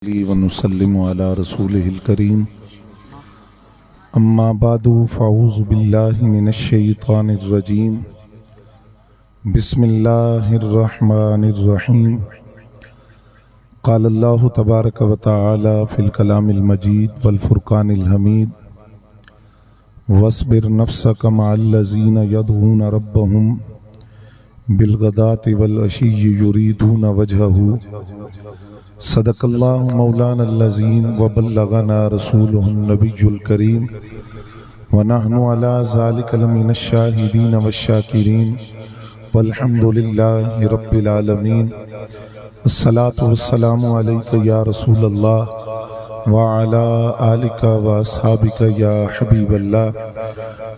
ونسلم على رسوله الكريم اما بعد فاعوذ بالله من الشيطان الرجيم بسم الله الرحمن الرحيم قال الله تبارك وتعالى في الكلام المجيد والفرقان الحميد واصبر نفسك مع الذين يدعون ربهم بالغداة والعشي يريدون وجهه صدق اللہ مولانا العظیم وبلغنا رسوله النبی الکریم ونحن على ذلك لمن الشاہدین والشاکرین والحمد للہ رب العالمین الصلاة والسلام علیک یا رسول اللہ وعلى آلک واصحابک یا حبیب اللہ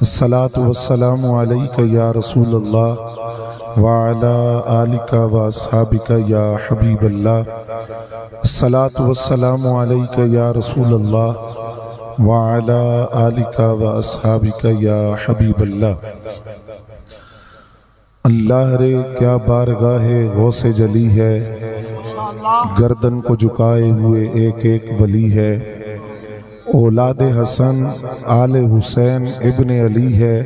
الصلاة والسلام علیک یا رسول اللہ وعلى آلک واصحابک یا حبیب اللہ الصلاة والسلام علیک یا رسول اللہ وعلی آلک و اصحابک یا حبیب اللہ۔ اللہ رے کیا بارگاہ غوث جلی ہے، گردن کو جھکائے ہوئے ایک ایک ولی ہے، اولاد حسن آل حسین ابن علی ہے،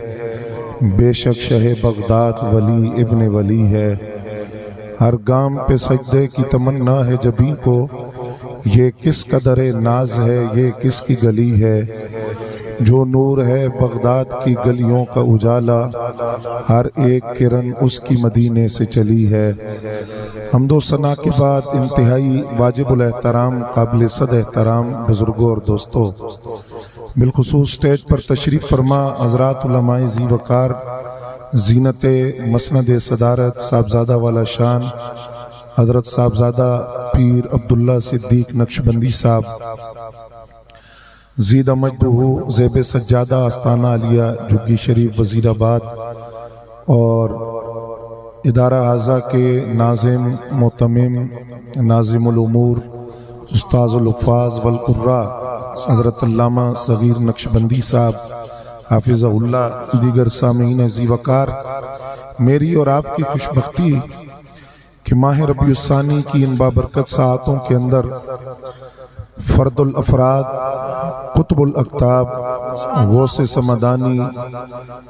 بے شک شہ بغداد ولی ابن ولی ہے، ہر گام پہ سجدے کی تمنا ہے جبیں کو، یہ کس قدر ناز ہے یہ کس کی گلی ہے، جو نور ہے بغداد کی گلیوں کا اجالا، ہر ایک کرن اس کی مدینے سے چلی ہے۔ حمد و ثنا کے بعد انتہائی واجب الاحترام قابل صد احترام بزرگوں اور دوستوں، بالخصوص سٹیج پر تشریف فرما حضرات علماء ذی وقار، زینت مسند صدارت صاحبزادہ والا شان حضرت صاحبزادہ پیر عبداللہ صدیق نقشبندی صاحب، زیدہ مجدہ زیب سجادہ آستانہ علیہ جھگی شریف وزیر آباد، اور ادارہ اعضاء کے ناظم محتمم ناظم الامور استاذ الحفاظ والقراء حضرت علامہ صغیر نقشبندی صاحب حافظہ اللہ، دیگر سامعین ذی وقار، میری اور آپ کی خوشبختی کہ ماہ ربیع الثانی کی ان بابرکت ساعتوں کے اندر فرد الافراد، قطب الاقطاب، غوث سمدانی،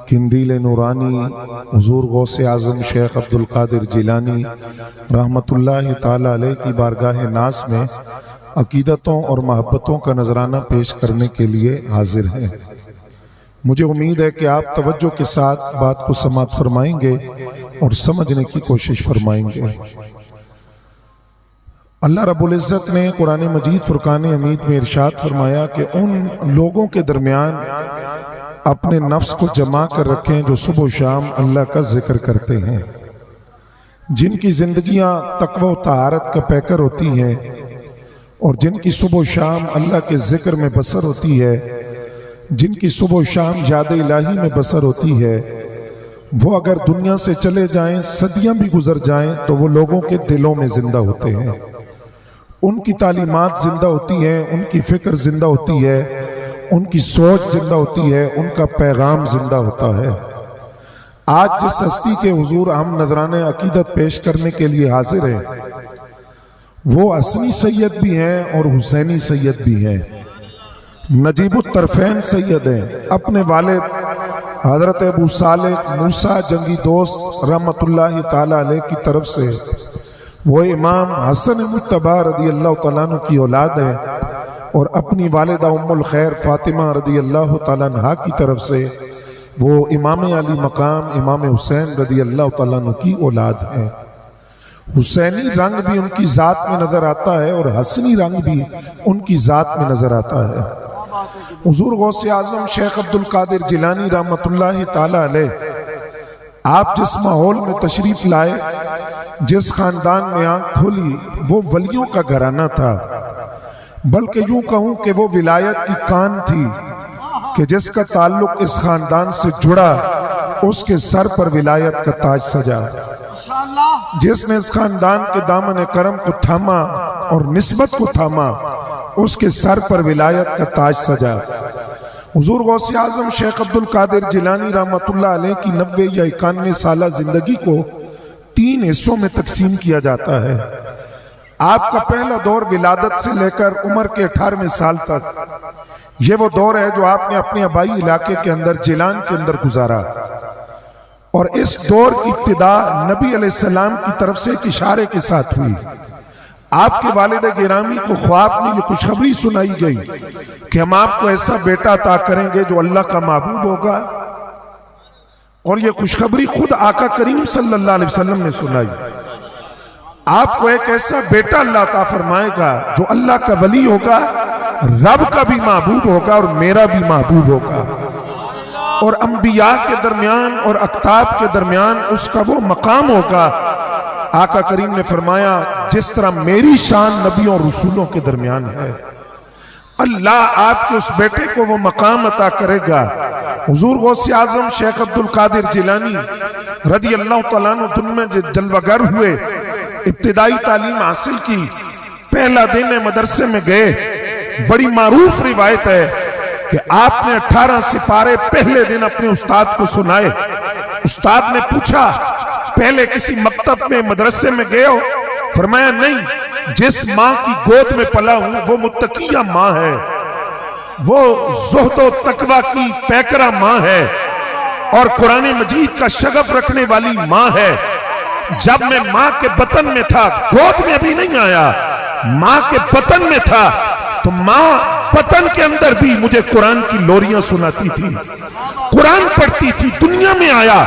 قندیل نورانی، حضور غوث اعظم شیخ عبدالقادر جیلانی رحمت اللہ تعالی علیہ کی بارگاہ ناز میں عقیدتوں اور محبتوں کا نذرانہ پیش کرنے کے لیے حاضر ہیں۔ مجھے امید ہے کہ آپ توجہ کے ساتھ بات کو سماعت فرمائیں گے اور سمجھنے کی کوشش فرمائیں گے۔ اللہ رب العزت نے قرآن مجید فرقان حمید میں ارشاد فرمایا کہ ان لوگوں کے درمیان اپنے نفس کو جمع کر رکھیں جو صبح و شام اللہ کا ذکر کرتے ہیں، جن کی زندگیاں تقوی و طہارت کا پیکر ہوتی ہیں اور جن کی صبح و شام اللہ کے ذکر میں بسر ہوتی ہے، جن کی صبح و شام یاد الہی میں بسر ہوتی ہے، وہ اگر دنیا سے چلے جائیں، صدیاں بھی گزر جائیں، تو وہ لوگوں کے دلوں میں زندہ ہوتے ہیں، ان کی تعلیمات زندہ ہوتی ہیں، ان کی فکر زندہ ہوتی ہے، ان کی سوچ زندہ ہوتی ہے، ان کا پیغام زندہ ہوتا ہے۔ آج جس ہستی کے حضور ہم نذران عقیدت پیش کرنے کے لیے حاضر ہیں، وہ حسنی سید بھی ہیں اور حسینی سید بھی ہیں، نجیب الطرفین سید ہیں، اپنے والد حضرت ابو صالح موسیٰ جنگی دوست رحمت اللہ تعالی علیہ کی طرف سے وہ امام حسن مجتبی رضی اللہ تعالیٰ عنہ کی اولاد ہے، اور اپنی والدہ ام الخیر فاطمہ رضی اللہ تعالیٰ عنہ کی طرف سے وہ امام علی مقام امام حسین رضی اللہ تعالیٰ عنہ کی اولاد ہے۔ حسینی رنگ بھی ان کی ذات میں نظر آتا ہے اور حسنی رنگ بھی ان کی ذات میں نظر آتا ہے۔ حضور غوث اعظم شیخ عبدالقادر جیلانی رحمت اللہ تعالی علیہ، آپ جس ماحول میں تشریف لائے، جس خاندان میں آنکھ کھولی، وہ ولیوں کا گھرانہ تھا، بلکہ یوں کہوں کہ وہ ولایت کی کان تھی کہ جس کا تعلق اس خاندان سے جڑا، اس کے سر پر ولایت کا تاج سجا۔ جس نے اس خاندان کے دامن کرم کو تھاما اور نسبت کو تھاما، اس کے سر پر ولایت کا تاج سجا۔ حضور غوث اعظم شیخ عبدالقادر جیلانی رحمت اللہ علیہ کی 90 یا 91 سالہ زندگی کو 3 حصوں میں تقسیم کیا جاتا ہے۔ آپ کا پہلا دور ولادت سے لے کر عمر کے 18ویں سال تک یہ وہ دور ہے جو آپ نے اپنے آبائی علاقے کے اندر جیلان کے اندر گزارا، اور اس دور کی ابتدا نبی علیہ السلام کی طرف سے ایک اشارے کے ساتھ ہوئی۔ آپ کے والد گرامی کو خواب میں یہ خوشخبری سنائی گئی کہ ہم آپ کو ایسا بیٹا عطا کریں گے جو اللہ کا معبود ہوگا، اور یہ خوشخبری خود آقا کریم صلی اللہ علیہ وسلم نے سنائی۔ آپ کو ایک ایسا بیٹا اللہ عطا فرمائے گا جو اللہ کا ولی ہوگا، رب کا بھی معبود ہوگا اور میرا بھی معبود ہوگا، اور انبیاء کے درمیان اور اقطاب کے درمیان اس کا وہ مقام ہوگا۔ آقا کریم نے فرمایا جس طرح میری شان نبیوں اور رسولوں کے درمیان ہے، اللہ آپ کے اس بیٹے کو وہ مقام عطا کرے گا۔ حضور غوث اعظم شیخ عبد القادر جیلانی رضی اللہ تعالیٰ عنہ دن میں جلوہ گر ہوئے، ابتدائی تعلیم حاصل کی، پہلا دن مدرسے میں گئے۔ بڑی معروف روایت ہے کہ آپ نے 18 سپارے پہلے دن اپنے استاد کو سنائے۔ استاد نے پوچھا پہلے کسی مکتب میں مدرسے میں گئے ہو؟ فرمایا نہیں، جس ماں کی گود میں پلا ہوں وہ متقیہ ماں ہے، وہ زہد و تقوی کی پیکرہ ماں ہے، اور قرآن مجید کا شغف رکھنے والی ماں ہے۔ جب میں ماں کے بطن میں تھا، گود میں ابھی نہیں آیا، ماں کے بطن میں تھا، تو ماں بطن کے اندر بھی مجھے قرآن کی لوریاں سناتی تھی، قرآن پڑھتی تھی۔ دنیا میں آیا،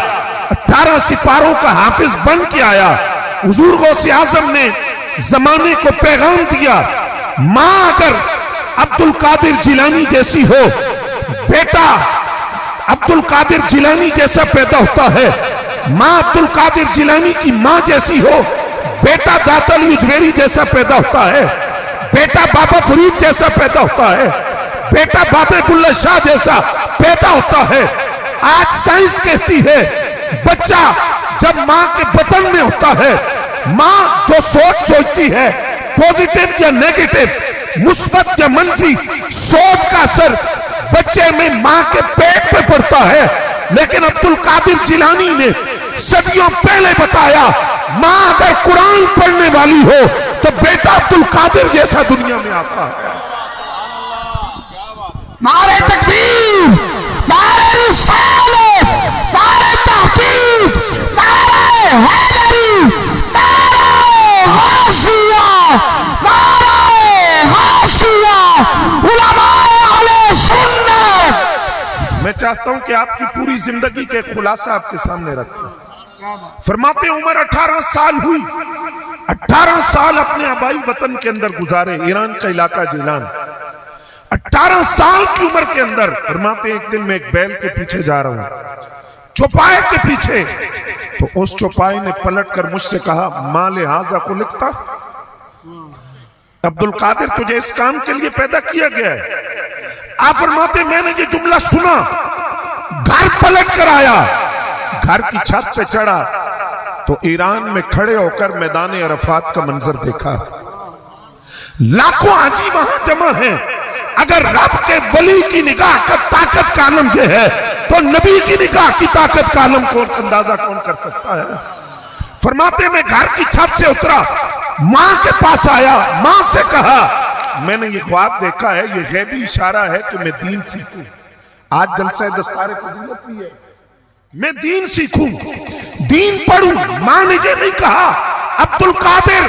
18 سپاروں کا حافظ بن کے آیا۔ حضور غوث اعظم نے زمانے کو پیغام دیا، ماں اگر عبد القادر جیلانی جیسی ہو، بیٹا عبد القادر جیلانی جیسا پیدا ہوتا ہے، ماں عبد القادر جیلانی کی ماں جیسی ہو، بیٹا داتا علی اجویری جیسا پیدا ہوتا ہے، بیٹا بابا فرید جیسا پیدا ہوتا ہے، بیٹا بابا بلّہ شاہ جیسا پیدا ہوتا ہے۔ آج سائنس کہتی ہے بچہ جب ماں کے بطن میں ہوتا ہے، ماں جو سوچتی ہے پوزیٹیو یا نیگیٹو، مثبت یا منفی، سوچ کا اثر بچے میں ماں کے پیٹ پہ پڑتا ہے۔ لیکن عبد القادر جیلانی نے صدیوں پہلے بتایا ماں اگر قرآن پڑھنے والی ہو تو بیٹا عبد القادر جیسا دنیا میں آتا ہے۔ نعرہ تکبیر، نعرہ رسالت، نعرہ تحقیق، نعرہ حیدری، نعرہ غوثیہ، نعرہ غوثیہ، علماء اہل سنت۔ میں چاہتا ہوں کہ آپ کی پوری زندگی کے خلاصہ آپ کے سامنے رکھیں۔ فرماتے عمر 18 سال ہوئی، 18 سال اپنے آبائی وطن کے اندر گزارے، ایران کا علاقہ جیلان۔ 18 سال کی عمر کے اندر فرماتے ایک دن میں ایک بیل کے پیچھے جا رہا ہوں، چوپائے کے پیچھے، تو اس چوپائے نے پلٹ کر مجھ سے کہا ماں لہٰذا کو لکھتا، عبد القادر تجھے اس کام کے لیے پیدا کیا گیا ہے۔ آپ فرماتے میں نے یہ جملہ سنا، گھر پلٹ کر آیا، گھر کی چھت پہ چڑھا تو ایران میں کھڑے ہو کر میدان عرفات کا منظر دیکھا، لاکھوں حاجی وہاں جمع ہیں۔ اگر رب کے ولی کی نگاہ کا طاقت کا عالم یہ ہے تو نبی کی نگاہ کی طاقت کا عالم کون اندازہ کون کر سکتا ہے؟ فرماتے میں گھر کی چھت سے اترا، ماں کے پاس آیا، ماں سے کہا میں نے یہ خواب دیکھا ہے، یہ غیبی اشارہ ہے کہ میں دین سیکھوں۔ آج جلسہ دستار فضیلت بھی ہے، میں دین سیکھوں، دین پڑھوں۔ ماں نے یہ نہیں کہا عبد القادر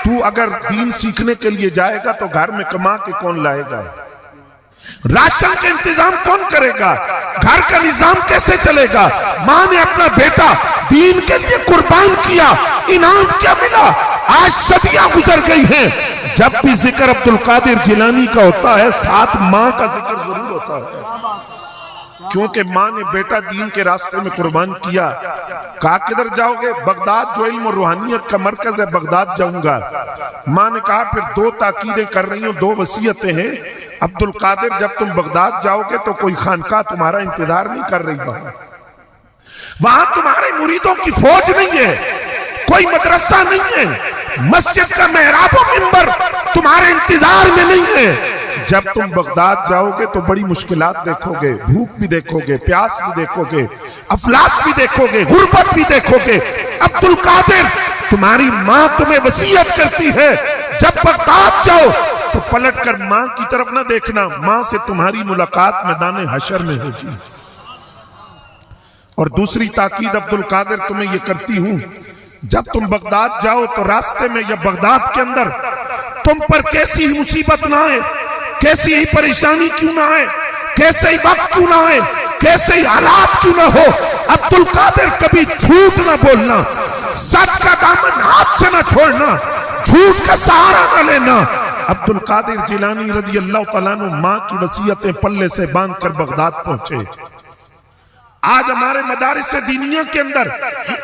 تو اگر دین سیکھنے کے لیے جائے گا تو گھر میں کما کے کون لائے گا، راشن کا انتظام کون کرے گا، گھر کا نظام کیسے چلے گا؟ ماں نے اپنا بیٹا دین کے لیے قربان کیا، انعام کیا ملا؟ آج صدیاں گزر گئی ہیں، جب بھی ذکر عبد القادر جیلانی کا ہوتا ہے ساتھ ماں کا ذکر ضرور ہوتا ہے، کیونکہ ماں نے بیٹا دین کے راستے میں قربان کیا۔ کہا کدھر جاؤ گے؟ بغداد جو علم و روحانیت کا مرکز ہے، بغداد جاؤں گا۔ ماں نے کہا پھر 2 تاکیدیں کر رہی ہوں، 2 وصیتیں ہیں۔ عبد القادر جب تم بغداد جاؤ گے تو کوئی خانقاہ تمہارا انتظار نہیں کر رہی، وہاں تمہارے مریدوں کی فوج نہیں ہے، کوئی مدرسہ نہیں ہے، مسجد کا محراب و منبر تمہارے انتظار میں نہیں ہے۔ جب تم بغداد جاؤ گے تو بڑی مشکلات دیکھو گے، بھوک بھی دیکھو گے، پیاس بھی دیکھو گے، افلاس بھی دیکھو گے، غربت بھی دیکھو گے۔ عبد القادر تمہاری ماں تمہیں وصیت کرتی ہے جب بغداد جاؤ تو پلٹ کر ماں کی طرف نہ دیکھنا، ماں سے تمہاری ملاقات میدان حشر میں ہوگی۔ اور دوسری تاکید عبدالقادر تمہیں یہ کرتی ہوں، جب تم بغداد جاؤ تو راستے میں یا بغداد کے اندر تم پر کیسی ہی مصیبت نہ آئے، کیسی ہی پریشانی کیوں نہ آئے، کیسے ہی وقت کیوں نہ آئے، کیسے ہی حالات کیوں نہ ہو، عبدالقادر کبھی جھوٹ نہ بولنا، سچ کا دامن ہاتھ سے نہ چھوڑنا، جھوٹ کا سہارا نہ لینا۔ عبدالقادر جیلانی رضی اللہ تعالیٰ عنہ ماں کی وصیتیں پلے سے باندھ کر بغداد پہنچے۔ آج ہمارے مدارس دینیہ کے اندر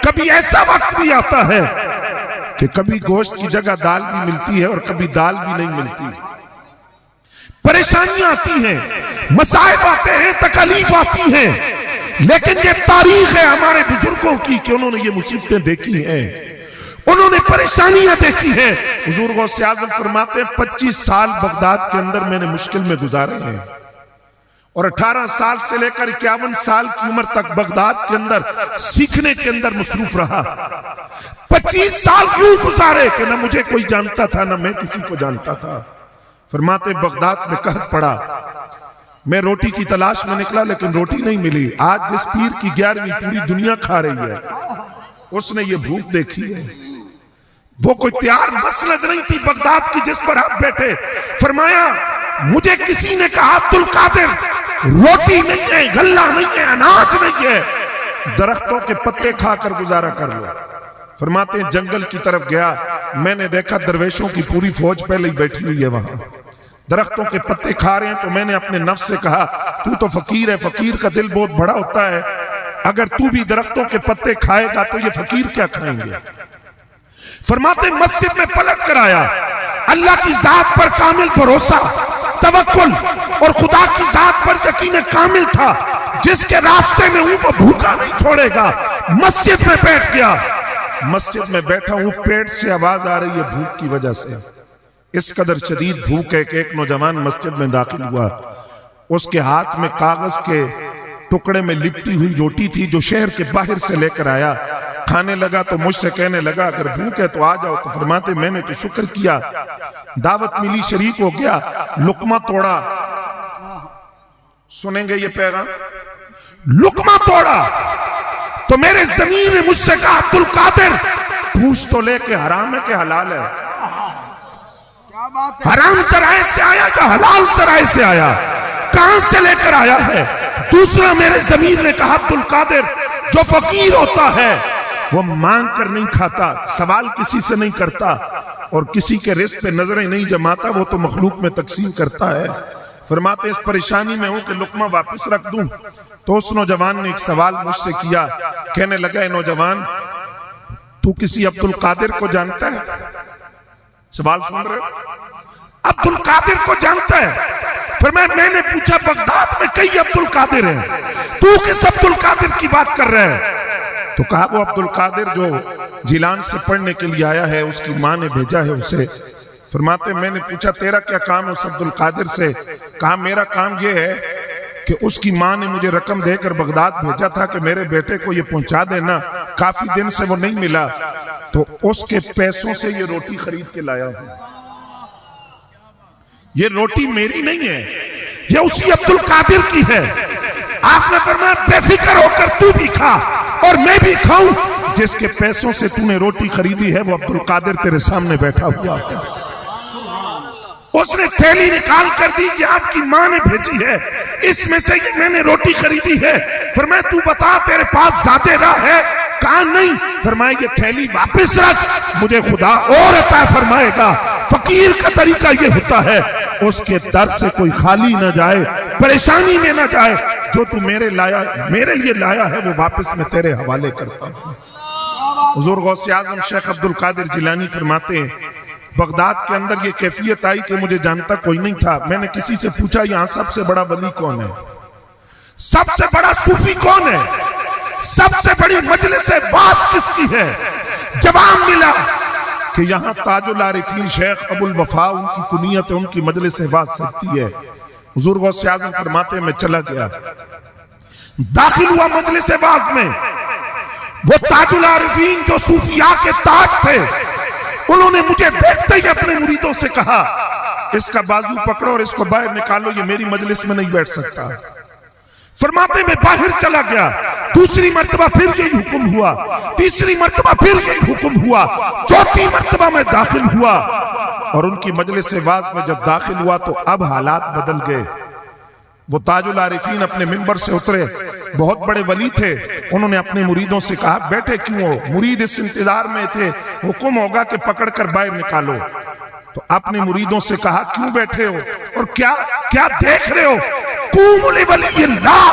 کبھی ایسا وقت بھی آتا ہے کہ کبھی گوشت کی جگہ دال بھی ملتی ہے اور کبھی دال بھی نہیں ملتی، پریشانیاں آتی ہیں، مصائب آتے ہیں، تکالیف آتی ہیں، لیکن یہ تاریخ ہے ہمارے بزرگوں کی کہ انہوں نے یہ مصیبتیں دیکھی ہیں، انہوں نے پریشانیاں دیکھی ہیں۔ حضور غوث اعظم فرماتے ہیں 25 سال بغداد کے اندر میں نے مشکل میں گزارے ہیں، اور 18 سال سے لے کر 51 سال کی عمر تک بغداد کے اندر سیکھنے کے اندر مصروف رہا۔ 25 سال یوں گزارے کہ نہ مجھے کوئی جانتا تھا نہ میں کسی کو جانتا تھا۔ فرماتے بغداد میں قحط پڑا، میں روٹی کی تلاش میں نکلا لیکن روٹی نہیں ملی۔ آج جس پیر کی 11ویں پوری دنیا کھا رہی ہے اس نے یہ بھوک دیکھی ہے۔ وہ کوئی تیار مسند نہیں تھی بغداد کی جس پر آپ بیٹھے۔ فرمایا مجھے کسی نے کہا عبدالقادر روٹی نہیں ہے، غلہ نہیں ہے، اناج نہیں ہے، درختوں کے پتے کھا کر گزارا کر لو۔ فرماتے ہیں جنگل کی طرف گیا، میں نے دیکھا درویشوں کی پوری فوج پہلے ہی بیٹھی ہوئی ہے وہاں، درختوں کے پتے کھا رہے ہیں۔ تو میں نے اپنے نفس سے کہا تو فقیر ہے، فقیر کا دل بہت بڑا ہوتا ہے، اگر تو بھی درختوں کے پتے کھائے گا تو یہ فقیر کیا کھائیں گے۔ فرماتے مسجد میں پلٹ کر آیا، اللہ کی ذات پر کامل بھروسہ، توکل اور خدا کی ذات پر یقین کامل تھا، جس کے راستے میں ہوں وہ بھوکا نہیں چھوڑے گا۔ مسجد میں بیٹھ گیا، مسجد میں بیٹھا ہوں، پیٹ سے آواز آ رہی ہے بھوک کی وجہ سے، اس قدر شدید بھوک ہے کہ ایک نوجوان مسجد میں داخل ہوا، اس کے ہاتھ میں کاغذ کے ٹکڑے میں لپٹی ہوئی روٹی تھی جو شہر کے باہر سے لے کر آیا، کھانے لگا تو مجھ سے کہنے لگا اگر بھوک ہے تو آ جاؤ۔ تو فرماتے میں نے تو شکر کیا، دعوت ملی، شریک ہو گیا، لقمہ توڑا، سنیں گے یہ پیغام، لقمہ توڑا تو میرے ضمیر نے مجھ سے کہا عبدالقادر پوچھ تو لے کہ حرام ہے کہ حلال ہے، حرام ذرائع سے آیا یا حلال ذرائع سے آیا، کہاں سے لے کر آیا ہے۔ دوسرا میرے ضمیر نے کہا عبدالقادر جو فقیر ہوتا ہے وہ مانگ کر نہیں کھاتا، سوال کسی سے نہیں کرتا اور کسی کے رزق پہ نظریں نہیں جماتا، وہ تو مخلوق میں تقسیم کرتا ہے۔ فرماتے اس پریشانی میں ہوں کہ لقمہ واپس رکھ دوں۔ تو اس نوجوان نے ایک سوال مجھ سے کیا، کہنے لگا اے نوجوان تو کسی عبدالقادر کو جانتا ہے؟ سوال سن رہے ہو؟ عبدالقادر کو جانتا ہے؟ فرمایا میں نے پوچھا بغداد میں کئی عبدالقادر ہیں، تو کس عبدالقادر کی بات کر رہے ہیں؟ تو کہا وہ عبدالقادر جو جیلان سے پڑھنے کے لیے آیا ہے، اس کی ماں نے بھیجا ہے اسے۔ فرماتے میں نے پوچھا تیرا کیا کام ہے اس عبدالقادر سے؟ کہا میرا کام یہ ہے کہ اس کی ماں نے مجھے رقم دے کر بغداد بھیجا تھا کہ میرے بیٹے کو یہ پہنچا دینا، کافی دن سے وہ نہیں ملا، تو اس کے پیسوں سے یہ روٹی خرید کے لایا ہوں۔ یہ روٹی میری نہیں ہے، یہ اسی عبدالقادر کی ہے۔ آپ نے فرمایا بے فکر ہو کر تو بھی کھا اور میں بھی کھاؤں، جس کے پیسوں سے تو نے روٹی خریدی ہے وہ عبدالقادر تیرے سامنے بیٹھا ہوا ہے۔ اس نے تھیلی نکال کر دی، یہ آپ کی ماں نے بھیجی ہے، اس میں سے میں نے روٹی خریدی ہے۔ فرمایا تو بتا تیرے پاس ذاتے راہ ہے؟ کہا نہیں۔ فرمایا یہ تھیلی واپس رکھ، مجھے خدا اور عطا فرمائے گا۔ فقیر کا طریقہ یہ ہوتا ہے اس کے در سے کوئی خالی نہ جائے، پریشانی میں نہ جائے، جو تو میرے لیے لایا ہے وہ واپس میں تیرے حوالے کرتا ہوں۔ حضور غوث اعظم شیخ عبدالقادر جیلانی فرماتے ہیں بغداد کے اندر یہ کیفیت آئی کہ مجھے جانتا کوئی نہیں تھا۔ میں نے کسی سے پوچھا یہاں سب سے بڑا ولی کون ہے، سب سے بڑا صوفی کون ہے، سب سے بڑی مجلس واعظ کس کی ہے؟ جواب ملا کہ یہاں تاج العارفین شیخ ابو الوفا ان کی کنیت ہے، ان کی مجلس واعظ سکتی ہے۔ حضور غوث اعظم فرماتے میں چلا گیا، داخل ہوا مجلس واعظ میں، وہ تاج العارفین جو صوفیاء کے تاج تھے، انہوں نے مجھے دیکھتے ہی اپنے مریدوں سے کہا اس کا بازو پکڑو اور اس کو باہر نکالو، یہ میری مجلس میں نہیں بیٹھ سکتا۔ فرماتے میں باہر چلا گیا، دوسری مرتبہ پھر یہی حکم ہوا، تیسری مرتبہ پھر یہی حکم ہوا، چوتھی مرتبہ میں داخل ہوا، اور ان کی مجلس واعظ میں جب داخل ہوا تو اب حالات بدل گئے۔ وہ تاج العارفین اپنے منبر سے اترے، بہت بڑے ولی تھے، انہوں نے اپنے مریدوں سے کہا بیٹھے کیوں ہو؟ مرید اس انتظار میں تھے حکم ہوگا کہ پکڑ کر باہر نکالو۔ تو اپنے مریدوں سے کہا کیوں بیٹھے ہو اور کیا دیکھ رہے ہو؟ قوموا لولی اللہ،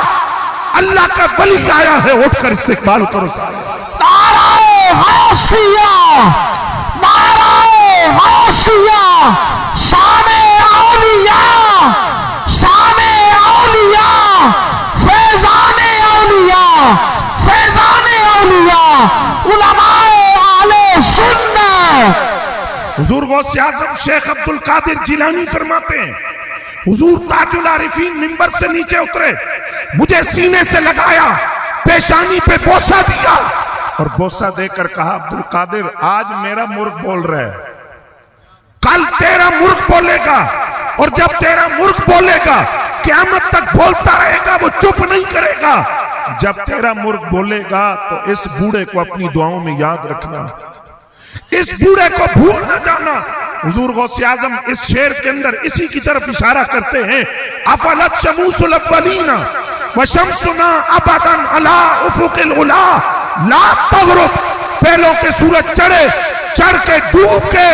اللہ کا ولی آیا ہے، اٹھ کر استقبال کرو سارے۔ نعرہ غوثیہ، نعرہ غوثیہ، شان اولیاء، شان اولیاء، فیضان اولیاء، فیضان اولیاء، علماء اہل سنت۔ حضور غوث اعظم شیخ عبد القادر جیلانی فرماتے ہیں حضور تاج العارفین منبر سے نیچے اترے، مجھے سینے سے لگایا، پیشانی پہ بوسہ دیا اور بوسہ دے کر کہا عبد القادر آج میرا مرغ بول رہا ہے، کل تیرا مرغ بولے گا، اور جب تیرا مرغ بولے گا قیامت تک بولتا رہے گا، وہ چپ نہیں کرے گا۔ جب تیرا مرغ بولے گا تو اس بوڑھے کو اپنی دعاؤں میں یاد رکھنا، اس بوڑھے کو بھول نہ جانا۔ حضور غوث اعظم اس شعر کے اندر اسی کی طرف اشارہ کرتے ہیں، افلت شموس الاولین وشمسنا ابدا علی افق العلا لا تغرب، پہلوں کے سورج چڑھے، چڑھ کے ڈوب کے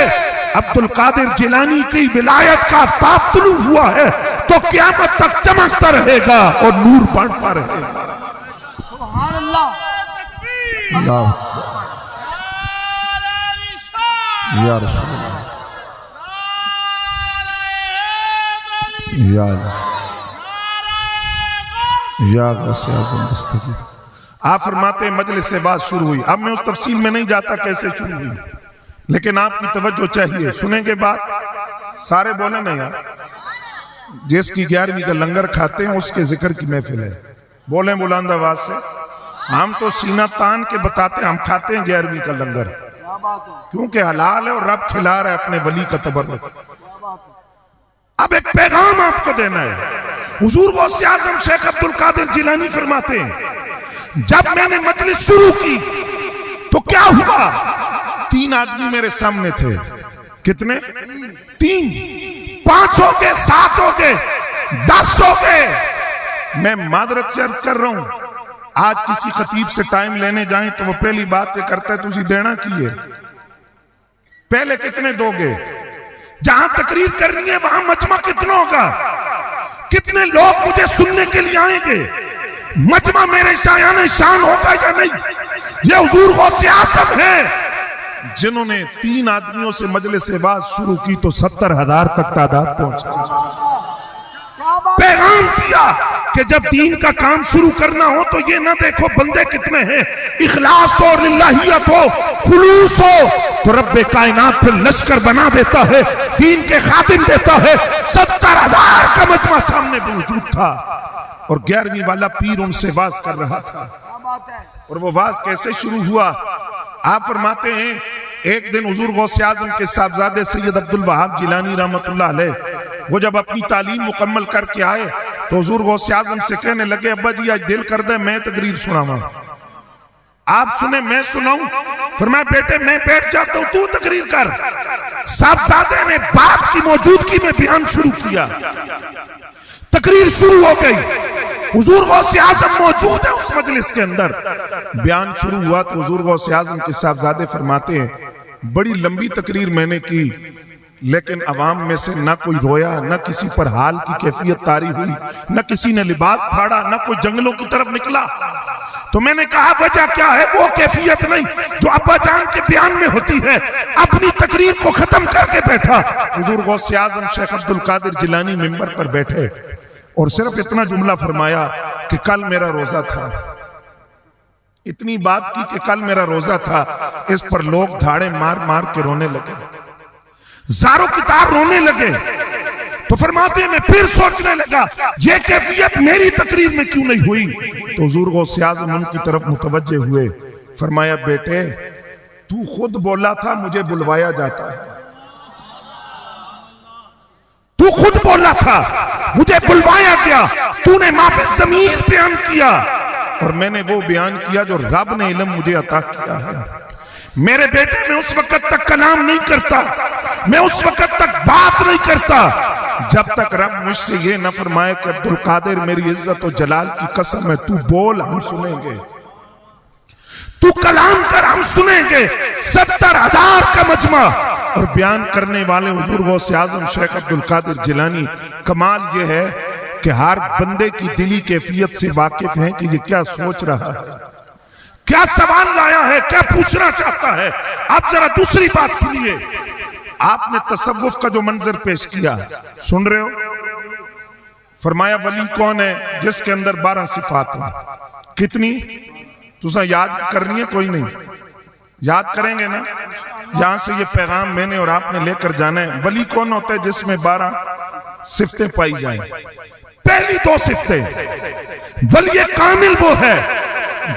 عبد القادر جیلانی کی ولایت کا آفتاب طلوع ہوا ہے تو قیامت تک چمکتا رہے گا اور نور بڑھتا رہے گا۔ سبحان اللہ، اللہ یا رسول اللہ، یا اللہ، یا غوث اعظم دستگیر۔ آپ فرماتے ہیں مجلس سے بات شروع ہوئی، اب میں اس تفصیل میں نہیں جاتا کیسے شروع ہوئی، لیکن آپ کی توجہ چاہیے، سنیں گے بات، سارے بولیں نا یار، جس کی 11ویں کا لنگر کھاتے ہیں اس کے ذکر کی محفل ہے، بولیں بلند آواز سے۔ ہم تو سینہ تان کے بتاتے ہیں ہم کھاتے ہیں 11ویں کا لنگر، کیونکہ حلال ہے اور رب کھلا رہا ہے اپنے ولی کا تبرک۔ اب ایک پیغام آپ کو دینا ہے، حضور غوث اعظم شیخ عبد القادر جیلانی فرماتے ہیں جب میں نے مجلس شروع کی تو کیا ہوا؟ 3 آدمی میرے سامنے تھے، کتنے؟ 3، 5 ہو گئے، 7 ہو گئے، 10 ہو گئے۔ میں معذرت سے عرض کر رہا ہوں، آج کسی خطیب سے ٹائم لینے جائیں تو وہ پہلی بات یہ کرتا ہے تُسی دینا کیے، پہلے کتنے دو گے؟ جہاں تقریر کرنی ہے وہاں مجمع کتنا ہوگا؟ کتنے لوگ مجھے سننے کے لیے آئیں گے؟ مجمع میرے شایان شان ہوگا یا نہیں؟ یہ حضور غوث اعظم ہیں جنہوں نے 3 آدمیوں سے مجلس بات شروع کی تو 70,000 تک تعداد پہنچا۔ پیغام دیا کہ جب دین کا کام شروع کرنا ہو تو یہ نہ دیکھو بندے کتنے ہیں، اخلاص ہو، للہیت ہو، خلوص ہو تو رب کائنات پھر لشکر بنا دیتا ہے، دین کے خاتم دیتا ہے۔ 70,000 کا مجمع سامنے موجود تھا اور 11ویں والا پیر ان سے واز کر رہا تھا۔ اور وہ واز کیسے شروع ہوا؟ آپ فرماتے ہیں ایک دن حضور غوث اعظم کے صاحبزادے سید عبد الوہاب جیلانی رحمت اللہ علیہ وہ جب اپنی تعلیم مکمل کر کے آئے تو حضور غوث اعظم سے کہنے لگے ابا جی آج دل کر دے میں تقریر سناواں، آپ سنیں میں سناؤں؟ فرمایا بیٹے میں بیٹھ جاتا ہوں تو تقریر کر۔ صاحبزادے نے باپ کی موجودگی میں بیان شروع کیا، تقریر شروع ہو گئی، حضور غوث اعظم موجود ہے اس مجلس کے اندر، بیان شروع ہوا تو حضور غوث اعظم کے صاحبزادے فرماتے ہیں بڑی لمبی تقریر میں نے کی لیکن عوام میں سے نہ کوئی رویا، نہ کسی پر حال کی کیفیت طاری ہوئی، نہ کسی نے لباس پھاڑا، نہ کوئی جنگلوں کی طرف نکلا۔ تو میں نے کہا وجہ کیا ہے؟ وہ کیفیت نہیں جو ابا جان کے بیان میں ہوتی ہے۔ اپنی تقریر کو ختم کر کے بیٹھا، حضور غوث اعظم شیخ عبد القادر جیلانی منبر پر بیٹھے اور صرف اتنا جملہ فرمایا کہ کل میرا روزہ تھا، اتنی بات کی کہ کل میرا روزہ تھا۔ اس پر لوگ دھاڑے مار مار کے رونے لگے، زاروں کی تار رونے لگے۔ تو فرماتے ہیں میں پھر سوچنے لگا یہ کیفیت میری تقریر میں کیوں نہیں ہوئی؟ تو حضور غوث اعظم ان کی طرف متوجہ ہوئے، فرمایا بیٹے تو خود بولا تھا مجھے بلوایا جاتا ہے، تو خود بولا تھا مجھے بلوایا گیا، تو نے ما فی الضمیر بیان کیا اور میں نے وہ بیان کیا جو رب نے علم مجھے عطا کیا ہے۔ میرے بیٹے میں اس وقت تک کلام نہیں کرتا، میں اس وقت تک بات نہیں کرتا جب تک رب مجھ سے یہ نہ فرمائے کہ عبدالقادر میری عزت و جلال کی قسم ہے تو بول ہم سنیں گے، تو کلام کر ہم سنیں گے۔ 70,000 کا مجمع اور بیان کرنے والے حضور غوث اعظم شیخ عبدالقادر جیلانی۔ کمال یہ ہے کہ ہر بندے کی دلی کیفیت سے واقف ہیں کہ یہ کیا سوچ رہا ہے، کیا سوال لایا ہے، کیا پوچھنا چاہتا ہے۔ اب ذرا دوسری بات سنیے، آپ نے تصوف کا جو منظر پیش کیا سن رہے ہو؟ فرمایا ولی کون ہے جس کے اندر 12 صفات ہیں؟ کتنی؟ تُسا یاد کرنی ہے؟ کوئی نہیں یاد کریں گے نا؟ یہاں سے یہ پیغام میں نے اور آپ نے لے کر جانا ہے۔ ولی کون ہوتا ہے جس میں 12 صفتیں پائی جائیں؟ پہلی 2 صفتیں، ولی کامل وہ ہے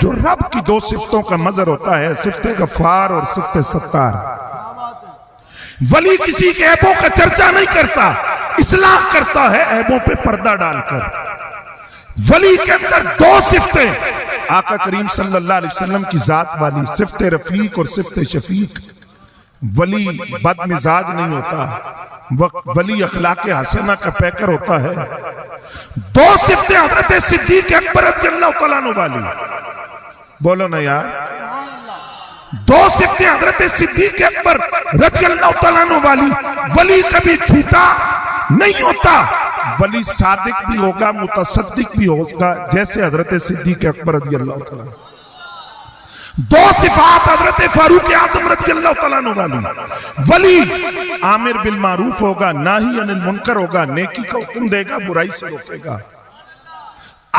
جو رب کی 2 صفتوں کا مظہر ہوتا ہے، صفت غفار اور صفت ستار۔ ولی کسی کے عیبوں کا چرچا نہیں کرتا، اصلاح کرتا ہے عیبوں پہ پردہ ڈال کر۔ ولی کے اندر 2 صفتیں، آقا کریم صلی اللہ علیہ وسلم کی ذات والی صفت رفیق اور صفت شفیق۔ ولی بد مزاج نہیں ہوتا، ولی اخلاق حسنہ کا پیکر ہوتا ہے۔ 2 صفتیں حضرت صدیق اکبر رضی اللہ تعالیٰ عنہ والی، بولو نا یار، 2 صفتیں حضرت صدیق اکبر رضی اللہ تعالیٰ عنہ والی۔ ولی کبھی جھوٹا نہیں ہوتا، ولی صادق بھی ہوگا، متصدق بھی ہوگا، جیسے حضرت صدیق اکبر رضی اللہ تعالیٰ عنہ۔ 2 صفات حضرت فاروق اعظم رضی اللہ تعالیٰ عنہ والی۔ ولی آمر بالمعروف ہوگا، ناہی عن المنکر ہوگا، نیکی کا حکم دے گا، برائی سے روکے گا۔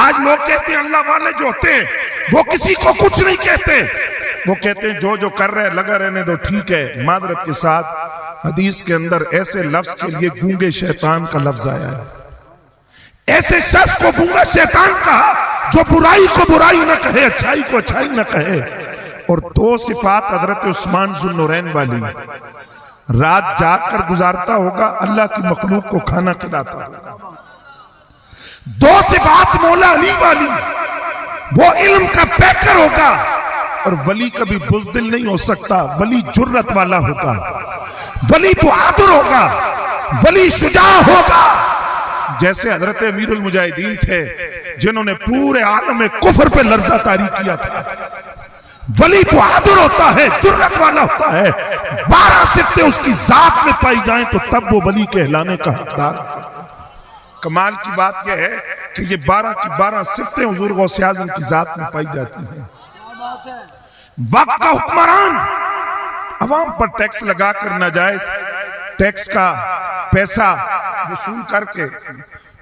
آج لوگ کہتے ہیں اللہ والے جو ہوتے ہیں وہ کسی کو کچھ نہیں کہتے، وہ کہتے ہیں جو کر رہے لگا رہنے دو ٹھیک ہے۔ معذرت کے ساتھ حدیث کے اندر ایسے لفظ کے لیے گونگے شیطان کا لفظ آیا ہے، ایسے شخص کو گونگا شیطان کہا جو برائی کو برائی نہ کہے، اچھائی کو اچھائی نہ کہے۔ اور 2 صفات حضرت عثمان ذو النورین والی، رات جاگ کر گزارتا ہوگا، اللہ کی مخلوق کو کھانا کھلاتا ہوگا۔ 2 صفات مولا علی والی، وہ علم کا پیکر ہوگا اور ولی کبھی بزدل نہیں ہو سکتا، ولی جرت والا ہوگا، ولی بہادر ہوگا، ولی شجاع ہوگا۔ جیسے حضرت امیر المجاہدین تھے جنہوں نے پورے عالم کفر پہ لرزہ طاری کیا تھا۔ ولی بہادر ہوتا ہے، جرت والا ہوتا ہے، 12 صفتیں اس کی ذات میں پائی جائیں تو تب وہ ولی کہلانے کا حقدار ہوتا ہے۔ کمال کی بات یہ ہے کہ یہ 12 کی 12 صفتیں حضور غوث اعظم کی ذات میں پائی جاتی ہیں۔ وقت کا حکمران عوام پر ٹیکس لگا کر ناجائز ٹیکس کا پیسہ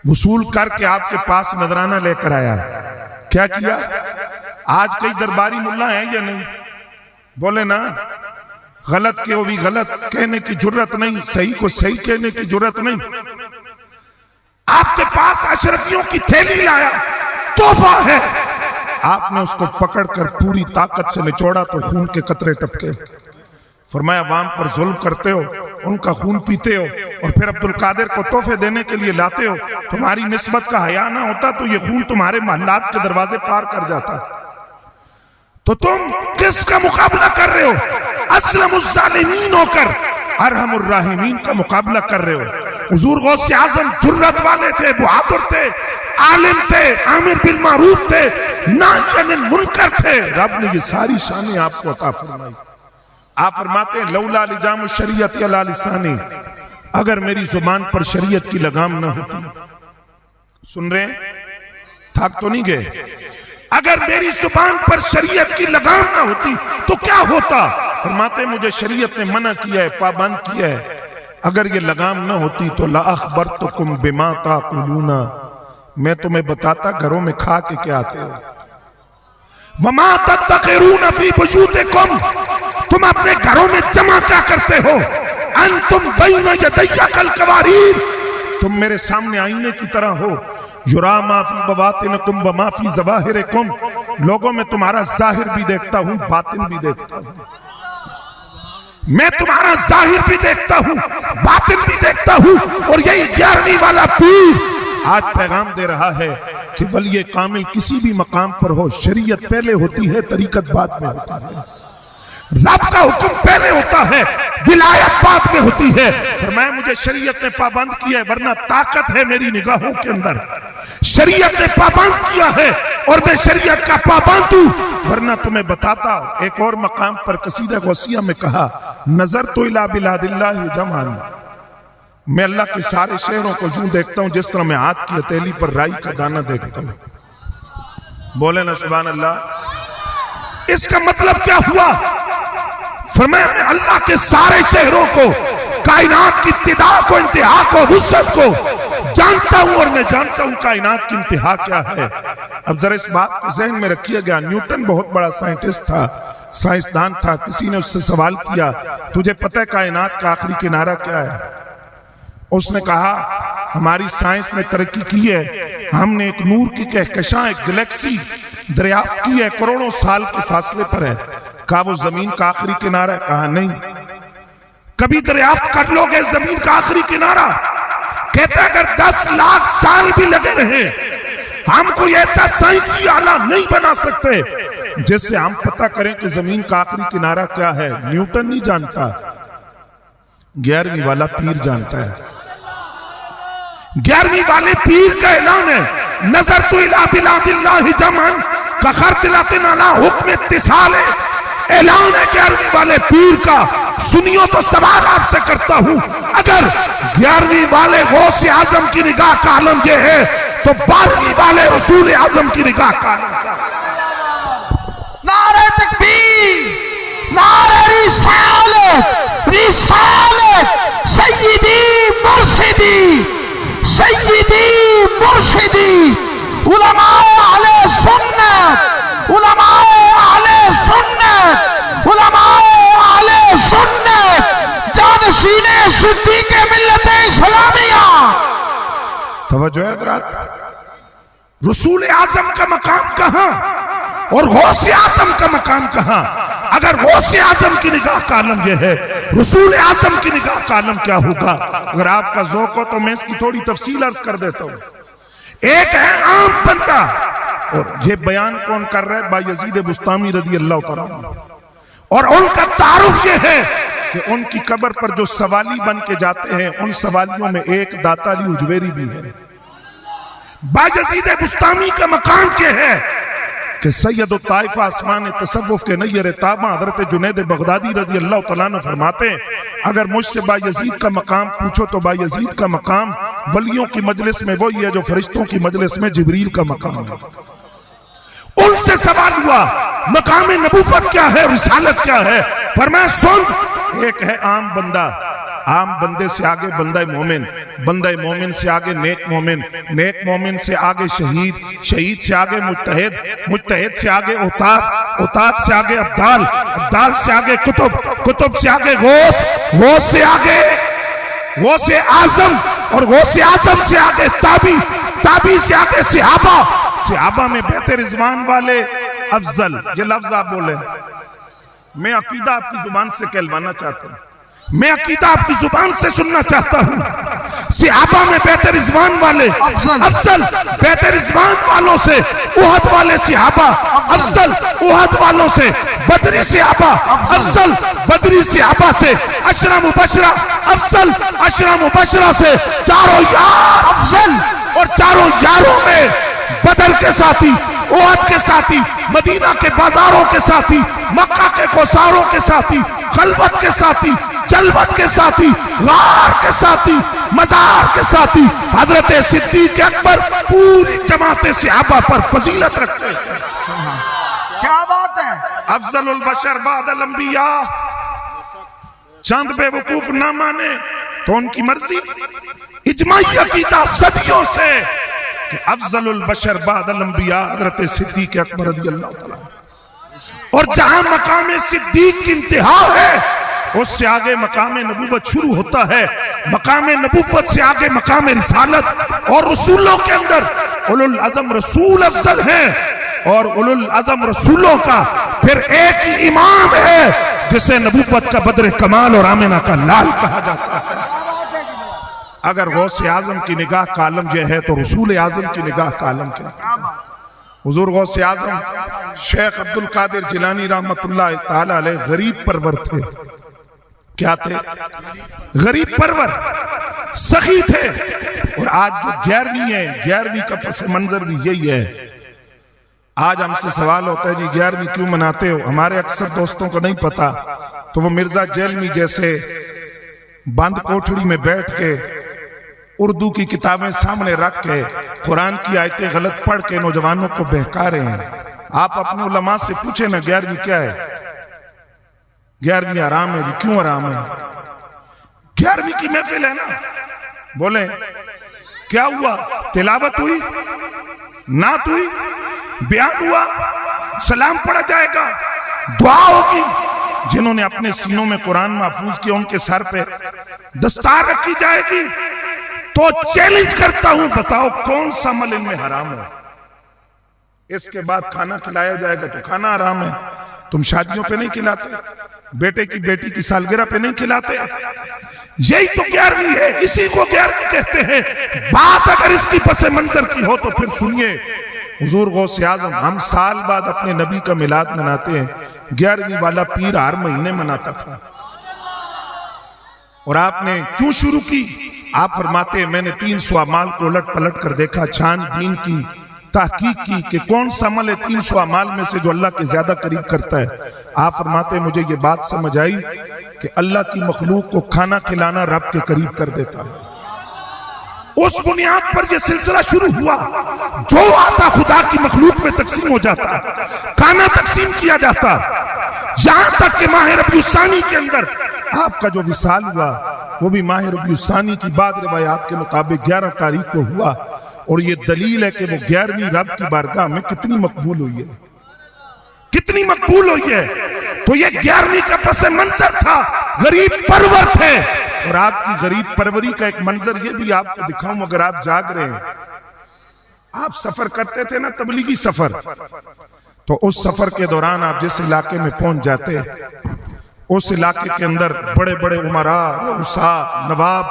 وصول کر کے آپ کے پاس نذرانہ لے کر آیا، کیا کیا؟ آج کئی درباری ملا ہیں یا نہیں؟ بولے نا، غلط کے وہ بھی غلط کہنے کی جرت نہیں، صحیح کو صحیح کہنے کی جرت نہیں۔ آپ کے پاس اشرفیوں کی تھیلی لایا، تحفہ ہے، آپ نے اس کو پکڑ کر پوری طاقت سے نچوڑا تو خون کے قطرے ٹپکے۔ فرمایا عوام پر ظلم کرتے ہو، ان کا خون پیتے ہو اور پھر عبدالقادر کو تحفے دینے کے لیے لاتے ہو، تمہاری نسبت کا حیا نہ ہوتا تو یہ خون تمہارے محلات کے دروازے پار کر جاتا۔ تو تم کس کا مقابلہ کر رہے ہو؟ اسلم الظالمین ہو کر ارحم الراحمین کا مقابلہ کر رہے ہو۔ حضور غوث اعظم جرت والے تھے، بہادر تھے، عالم تھے، عامر بالمعروف تھے، ناہی عن المنکر تھے۔ رب نے یہ ساری شانیں آپ کو عطا فرمائی۔ آپ فرماتے ہیں لولا لجام الشریعت علی لسانی، اگر میری زبان پر شریعت کی لگام نہ ہوتی، سن رہے ہیں؟ تھک تو نہیں گئے؟ اگر میری زبان پر شریعت کی لگام نہ ہوتی تو کیا ہوتا؟ فرماتے ہیں مجھے شریعت نے منع کیا ہے، پابند کیا ہے، اگر یہ لگام نہ ہوتی تو لَأَخْبَرْتُكُمْ بِمَا تَأْكُلُونَ، میں تمہیں بتاتا گھروں میں کھا کے کیا آتے ہو۔ وَمَا تَتَّقِرُونَ فِي بُيُوتِكُمْ، تم اپنے گھروں میں جمع کیا کرتے ہو؟ أَنْتُمْ بَيْنَ يَدَيَّ كَالْقَوَارِيرِ، تم میرے سامنے آئینے کی طرح ہو۔ یُرَا مَا فِي بَوَاطِنِكُمْ وَمَا فِي ظَوَاهِرِكُمْ، لوگوں میں تمہارا ظاہر بھی دیکھتا ہوں، باطن بھی دیکھتا ہوں، میں تمہارا ظاہر بھی دیکھتا ہوں، باطن بھی دیکھتا ہوں۔ اور یہی 11ویں والا پیر آج پیغام دے رہا ہے کہ ولی کامل کسی بھی مقام پر ہو، شریعت پہلے ہوتی ہے، طریقت بعد میں ہوتی ہے، رب کا حکم پہلے ہوتا ہے، ولایت بعد میں ہوتی ہے۔ فرمایا مجھے شریعت نے پابند کیا ہے، ورنہ طاقت ہے میری نگاہوں کے اندر، شریعت نے پابند کیا ہے اور میں شریعت کا پابند ہوں، ورنہ تمہیں بتاتا ہوں۔ ایک اور مقام پر قصیدہ غوثیہ میں کہا، نظر تو الی بلاد اللہ جمعاً، میں اللہ کے سارے شہروں کو یوں دیکھتا ہوں جس طرح میں ہاتھ کی ہتھیلی پر رائی کا دانہ دیکھتا ہوں۔ بولے نا سبحان اللہ۔ اس کا مطلب کیا ہوا؟ فرمایا میں اللہ کے سارے شہروں کو، کائنات کی ابتدا کو، انتہا کو، وسعت کو جانتا ہوں، اور میں جانتا ہوں کائنات کی انتہا کیا ہے۔ اب ذرا اس بات کو ذہن میں رکھیے گا، نیوٹن بہت بڑا سائنٹسٹ تھا، سائنسدان تھا، کسی نے اس سے سوال کیا تجھے پتہ ہے کائنات کا آخری کنارہ کیا ہے؟ اس نے کہا ہماری سائنس نے ترقی کی ہے، ہم نے ایک نور کی کہکشاں، ایک گلیکسی دریافت کی ہے، کروڑوں سال کے فاصلے پر ہے۔ کہا وہ زمین کا آخری کنارہ ہے؟ کہا نہیں۔ کبھی دریافت کر لو گے زمین کا آخری کنارہ؟ کہتا ہے اگر 10 لاکھ سال بھی لگے رہے ہم کوئی ایسا سائنسی آلہ نہیں بنا سکتے جس سے ہم پتہ کریں کہ زمین کا آخری کنارہ کیا ہے۔ نیوٹن نہیں جانتا، 11ویں والا پیر جانتا ہے۔ 11ویں والے پیر کا اعلان ہے، نظر تو الی بلاد اللہ جمعاً کخرطلۃ علی حکم اتصال، اعلان ہے 11ویں والے پیر کا۔ سنیو تو سوال آپ سے کرتا ہوں، اگر 11ویں والے غوث اعظم کی نگاہ کا عالم یہ ہے تو 12ویں والے رسول اعظم کی نگاہ کا عالم کیا ہے؟ نعرہ تکبیر، نعرہ رسالت، رسالت، سیدی مرشدی، سیدی مرشدی، علماء اہل سنت، علماء اہل سنت، علماء اہل سنت، جانشین صدیق ملت اسلامیہ۔ توجہ ہے حضرات، رسول اعظم کا مقام کہاں اور غوث اعظم کا مقام کہاں؟ اگر غوث اعظم کی نگاہ کا عالم یہ ہے، رسول اعظم کی نگاہ کا عالم کیا ہوگا؟ اگر آپ کا ذوق ہو تو میں اس کی تھوڑی تفصیل عرض کر دیتا ہوں۔ ایک ہے عام بندہ، اور یہ بیان کون کر رہا ہے؟ بایزید بسطامی رضی اللہ تعالیٰ عنہ، اور ان کا تعارف یہ ہے کہ ان کی قبر پر جو سوالی بن کے جاتے ہیں ان سوالیوں میں ایک داتا علی حجویری بھی ہے۔ بایزید بسطامی کا مقام کیا ہے کہ سید الطائفہ آسمان تصوف کے نیر تابع حضرت جنید بغدادی رضی اللہ تعالیٰ عنہ فرماتے ہیں اگر مجھ سے بایزید کا مقام پوچھو تو بایزید کا مقام ولیوں کی مجلس میں وہی ہے جو فرشتوں کی مجلس میں جبریل کا مقام ہے۔ ان سے سوال ہوا مقام نبوت کیا ہے، رسالت کیا ہے؟ فرمایا سن، ایک ہے عام بندہ، عام بندے سے آگے بندہ مومن، بندہ مومن سے آگے نیک مومن، نیک مومن سے آگے شہید، شہید سے آگے مجتہد، مجتہد سے آگے اوتاد، اوتاد سے آگے ابدال، ابدال سے آگے کتب، کتب سے آگے غوث، غوث سے آگے غوث اعظم، اور غوث اعظم سے آگے تابی، تابی سے آگے صحابہ، صحابہ میں بیت رضوان والے افضل۔ یہ لفظ آپ بولیں، میں عقیدہ آپ کی زبان سے کہلوانا چاہتا ہوں، میں عقیدہ آپ کی زبان سے سننا چاہتا ہوں۔ صحابہ میں بیت رضوان والے افضل، بیت رضوان والوں سے احد والے صحابہ افضل، احد والوں سے بدری صحابہ افضل، بدری صحابہ سے عشرہ مبشرہ افضل، عشرہ مبشرہ سے چاروں یار افضل، اور چاروں یاروں میں بدر کے ساتھی، احد کے ساتھی، مدینہ کے بازاروں کے ساتھی، مکہ کے کوثاروں کے ساتھی، خلوت کے ساتھی، جلوت کے ساتھی، غار کے ساتھی، مزار کے ساتھی حضرت صدیق اکبر پوری جماعت صحابہ پر فضیلت رکھتے ہیں۔ کیا بات ہے؟ افضل البشر بعد الانبیاء، چند بے وقوف نہ مانے تو ان کی مرضی، اجماعی عقیدہ صدیوں سے کہ افضل البشر بعد الانبیاء حضرت صدیق اکبر رضی اللہ تعالیٰ، اور جہاں مقام صدیق کی انتہا ہے اس سے آگے مقام نبوت شروع ہوتا ہے، مقام نبوت سے آگے مقام رسالت، اور رسولوں کے اندر اولو العزم رسول افضل ہیں، اور اولو العزم رسولوں کا پھر ایک ہی امام ہے جسے نبوت کا بدر کمال اور آمنہ کا لال کہا جاتا ہے۔ اگر غوث اعظم کی نگاہ کا عالم یہ ہے تو رسول اعظم کی نگاہ کا عالم کیا ہے؟ حضور غوث اعظم شیخ عبد القادر جیلانی رحمت اللہ تعالی علیہ غریب پرور تھے۔ کیا تھے؟ غریب پرور، سخی تھے۔ اور آج جو 11ویں ہے، 11ویں کا پس منظر بھی یہی ہے۔ آج ہم سے سوال ہوتا ہے جی 11ویں کیوں مناتے ہو؟ ہمارے اکثر دوستوں کو نہیں پتا، تو وہ مرزا جیلمی جیسے بند کوٹھڑی میں بیٹھ کے اردو کی کتابیں سامنے رکھ کے قرآن کی آیتیں غلط پڑھ کے نوجوانوں کو بہکا رہے ہیں۔ آپ اپنے علماء سے پوچھیں نا 11ویں کیا ہے؟ 11ویں آرام ہے جی، کیوں آرام ہے؟ 11ویں کی محفل ہے نا، بولیں کیا ہوا؟ تلاوت ہوئی، نعت ہوئی، بیان ہوا، سلام پڑھا جائے گا، دعا ہوگی۔ جنہوں نے اپنے سینوں میں قرآن محفوظ کیا ان کے سر پہ دستار رکھی جائے گی۔ تو چیلنج کرتا ہوں، بتاؤ کون سا عمل ان میں حرام ہے؟ اس کے بعد کھانا کھلایا جائے گا تو کھانا حرام ہے۔ تم شادیوں پہ نہیں کھلاتے، بیٹے کی بیٹی کی سالگرہ پہ نہیں کھلاتے۔ یہی تو 11ویں ہے، اسی کو 11ویں کہتے ہیں۔ بات اگر اس کی پس منظر کی ہو تو پھر سنیے، حضور غوث اعظم ہم سال بعد اپنے نبی کا میلاد مناتے ہیں، 11ویں والا پیر ہر مہینے مناتا تھا۔ اور آپ نے کیوں شروع کی؟ آپ فرماتے ہیں میں نے 300 اعمال کو الٹ پلٹ کر دیکھا، چھان بین کی، تحقیق کی کہ کون سا عمل ہے 300 اعمال میں سے جو اللہ کے زیادہ قریب کرتا ہے۔ آپ فرماتے ہیں مجھے یہ بات سمجھ آئی کہ اللہ کی مخلوق کو کھانا کھلانا رب کے قریب کر دیتا ہے۔ اس بنیاد پر یہ سلسلہ شروع ہوا، جو آتا خدا کی مخلوق میں تقسیم ہو جاتا، کھانا تقسیم کیا جاتا، یہاں تک کہ ماہ ربیع الثانی کے اندر آپ کا جو وصال ہوا وہ بھی ماہ ربیع الثانی کی بعد روایات کے مطابق 11 تاریخ کو ہوا۔ اور یہ دلیل ہے کہ وہ 11ویں رب کی بارگاہ میں کتنی مقبول ہوئی ہے، کتنی مقبول ہوئی ہے۔ تو یہ 11ویں کا پس منظر تھا، غریب پرور تھے۔ اور آپ کی غریب پروری کا ایک منظر یہ بھی آپ کو دکھاؤں اگر آپ جاگ رہے ہیں۔ آپ سفر کرتے تھے نا، تبلیغی سفر، تو اس سفر کے دوران آپ جس علاقے میں پہنچ جاتے، اس علاقے کے اندر بڑے بڑے امراء، رؤساء، نواب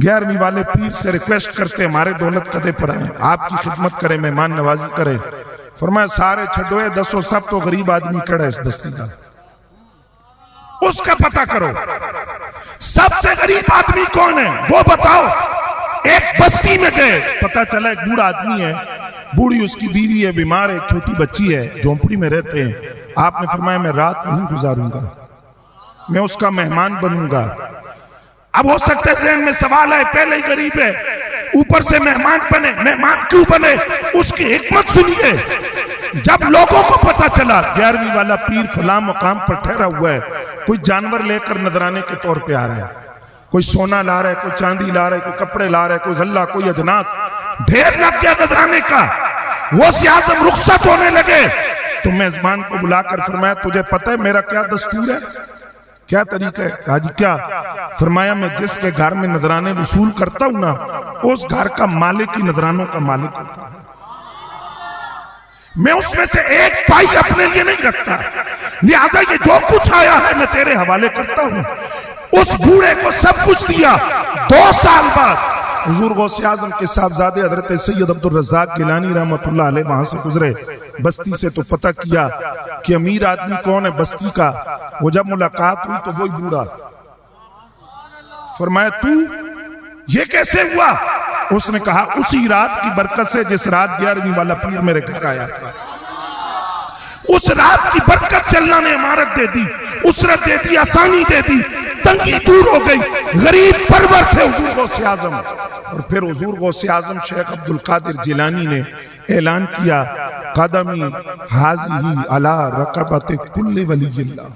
11ویں والے پیر سے ریکویسٹ کرتے ہمارے دولت قدے پر آئیں، آپ کی خدمت کریں، مہمان نوازی کریں۔ فرمایا سارے چھڈوئے، دسو سب تو غریب آدمی کھڑا ہے اس بستی کا، اس کا پتہ کرو، سب سے غریب آدمی کون ہے وہ بتاؤ۔ ایک بستی میں گئے، پتہ چلا ایک بوڑھا آدمی ہے، بوڑھی اس کی بیوی ہے، بیمار ہے، ایک چھوٹی بچی ہے، جھونپڑی میں رہتے ہیں۔ آپ نے فرمایا میں رات نہیں گزاروں گا، میں اس کا مہمان بنوں گا۔ اب ہو سکتا ہے ذہن میں سوال ہے، پہلے ہی غریب ہے، اوپر سے مہمان بنے، مہمان کیوں بنے؟ اس کی حکمت سنیے۔ جب لوگوں کو پتا چلا 11ویں والا پیر فلاں مقام پر ٹھہرا ہوا ہے، کوئی جانور لے کر نذرانے کے طور پہ آ رہا ہے، کوئی سونا لا رہا ہے، کوئی چاندی لا رہا ہے، کوئی کپڑے لا رہا ہے، کوئی غلہ، کوئی اجناس، ڈھیر لگ گیا نذرانے کا۔ غوث اعظم رخصت ہونے لگے تو میزبان کو بلا کر فرمایا تجھے پتہ ہے میرا کیا دستور ہے، کیا طریقہ ہے؟ کہا جی کیا؟ فرمایا میں جس کے گھر میں نذرانے وصول کرتا ہوں نا، اس گھر کا مالک ہی نذرانوں کا مالک ہوتا ہے۔ میں اس میں سے ایک پائی اپنے لیے نہیں رکھتا، لہذا یہ جو کچھ آیا ہے میں تیرے حوالے کرتا ہوں۔ اس بوڑھے کو سب کچھ دیا۔ 2 سال بعد حضور غوث اعظم کے صاحبزادے حضرت سید عبد الرزاق گیلانی رحمت اللہ علیہ وہاں سے گزرے بستی سے، تو پتہ کیا کہ امیر آدمی کون ہے بستی کا۔ وہ جب ملاقات ہوئی تو وہی بوڑھا، فرمایا تو یہ کیسے ہوا؟ اس نے کہا اسی رات کی برکت سے جس رات 11ویں والا پیر میرے گھر آیا تھا، اس رات کی برکت سے اللہ نے امارت دے دی، اسرت دے دی، آسانی دے دی، تنگی دور ہو گئی۔ غریب پرور تھے حضور غوث اعظم۔ اور پھر حضور غوث اعظم شیخ عبد القادر جیلانی نے اعلان کیا قدمی حاضی علی رقبت کل ولی اللہ،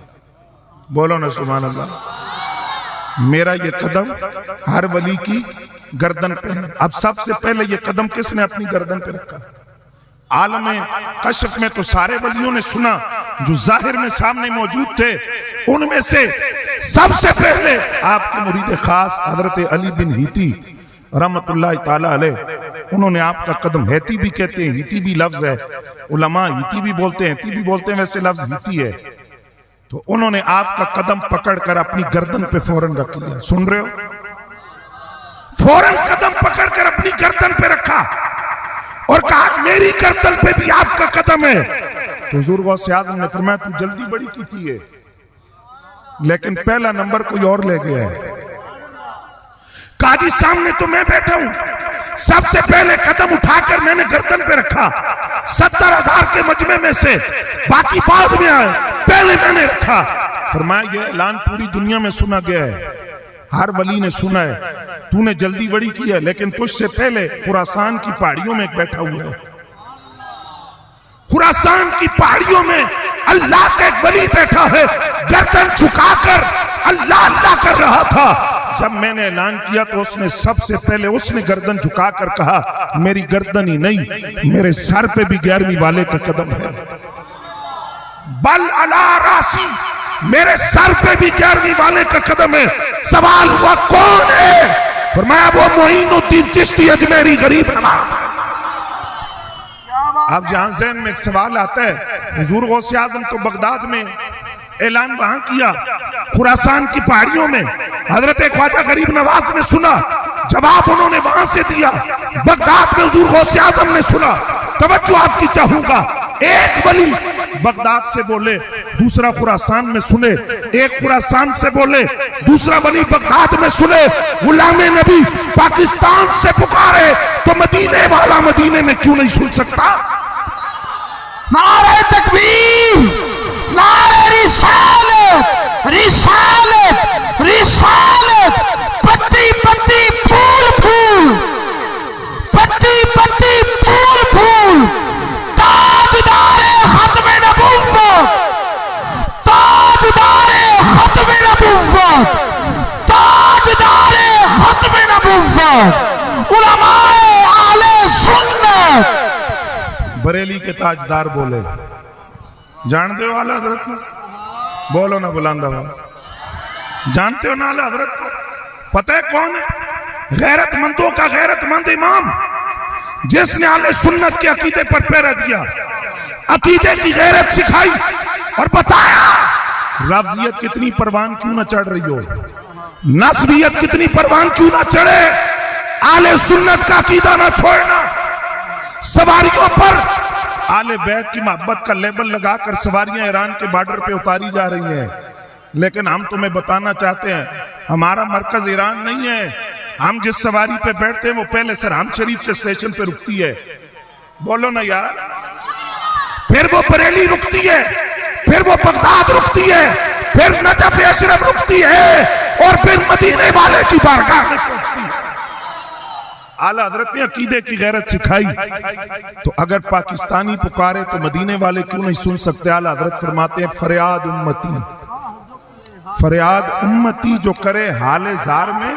بولو نا سبحان اللہ، میرا یہ قدم ہر ولی کی گردن پہ ہے۔ اب سب سے پہلے یہ قدم کس نے اپنی گردن پہ رکھا؟ عالم کشف میں تو سارے ولیوں نے سنا، جو ظاہر میں سامنے موجود تھے ان میں سے سب سے پہلے آپ کے مرید خاص حضرت علی بن ہیتی رحمت اللہ تعالی علیہ، انہوں نے آپ کا قدم، ہیتی بھی کہتے ہیں، ہیتی بھی لفظ ہے، علماء ہیتی بھی بولتے ہیں، ہیتی بھی بولتے ہیں، ویسے لفظ ہیتی ہے. تو انہوں نے آپ کا قدم پکڑ کر اپنی گردن پہ فوراً رکھ لیا. سن رہے ہو؟ فوراً قدم پکڑ کر اپنی گردن پہ رکھا اور کہا میری گردن پہ بھی آپ کا قدم ہے. تو حضور غوث اعظم نے فرمایا تو جلدی بڑی کی تھی ہے، لیکن پہلا نمبر کوئی اور لے گیا ہے. کہا جی سامنے تو میں بیٹھا ہوں، سب سے پہلے قدم اٹھا کر میں نے گردن پہ رکھا، 70,000 کے مجمع میں سے، باقی بعد میں آئے، پہلے میں نے رکھا. فرمایا یہ اعلان پوری دنیا میں سنا گیا ہے، ہر ولی نے سنا ہے. تو نے جلدی بڑی کی ہے، لیکن تجھ سے پہلے خراسان کی پہاڑیوں میں ایک بیٹھا ہوا ہے. خراسان کی پہاڑیوں میں اللہ کا ایک ولی بیٹھا ہے، گردن جھکا کر اللہ اللہ کر رہا تھا. جب میں نے اعلان کیا تو اس نے سب سے پہلے اس نے گردن جھکا کر کہا میری گردن ہی نہیں، میرے سر پہ بھی 11ویں والے کا قدم ہے. بل علی راسی، میرے سر پہ بھی 11ویں والے کا قدم ہے. سوال ہوا کون ہے؟ فرمایا وہ معین الدین چشتی اجمیری غریب نواز. اب جہاں ذہن میں ایک سوال آتا ہے، حضور غوث اعظم تو بغداد میں اعلان وہاں کیا، خراسان کی پہاڑیوں میں حضرت خواجہ غریب نواز نے سنا، جواب انہوں نے وہاں سے دیا. بغداد میں حضور غوث اعظم نے سنا. توجہ آپ کی چاہوں گا، ایک ولی بغداد سے بولے، دوسرا خراسان میں سنے، ایک خراسان سے بولے، دوسرا ولی بغداد میں سنے. غلام نبی پاکستان سے پکارے تو مدینے والا مدینے میں کیوں نہیں سن سکتا؟ نعرہ تکبیر، نعرہ رسالت، رسالت، رسالت. پتی پتی پھول پھول، پتی پتی پھول پھول. تاجدار ختم نبوت، تاجدار ختم نبوت، تاجدار ختم نبوت، علماء اہل سنت. بریلی کے تاجدار بولے، جانتے ہو اعلیٰ حضرت کو؟ بولو نا بلند آواز. جانتے ہو نا اعلیٰ حضرت کو؟ پتہ ہے کون ہے؟ غیرت مندوں کا غیرت مند امام، جس نے اہل سنت کے عقیدے پر پیرا دیا، عقیدے کی غیرت سکھائی اور بتایا رافضیت کتنی پروان کیوں نہ چڑھ رہی ہو، نسبیت کتنی پروان کیوں نہ چڑھے، اہل سنت کا عقیدہ نہ چھوڑنا. سواریوں پر آل بیت کی محبت کا لیبل لگا کر سواریاں ایران کے بارڈر پہ اتاری جا رہی ہیں، لیکن ہم تمہیں بتانا چاہتے ہیں ہمارا مرکز ایران نہیں ہے. ہم جس سواری پہ بیٹھتے ہیں وہ پہلے سرحد شریف کے اسٹیشن پہ رکتی ہے. بولو نا یار. پھر وہ بریلی رکتی ہے، پھر وہ بغداد رکتی ہے، پھر نجف اشرف رکتی ہے، اور پھر مدینے والے کی بارگاہ میں پہنچتی ہے. اعلیٰ حضرت نے عقیدے کی غیرت سکھائی. تو اگر پاکستانی پکارے تو مدینے والے کیوں نہیں سن سکتے؟ اعلیٰ حضرت فرماتے ہیں فریاد امتی، فریاد امتی جو کرے حال زار میں،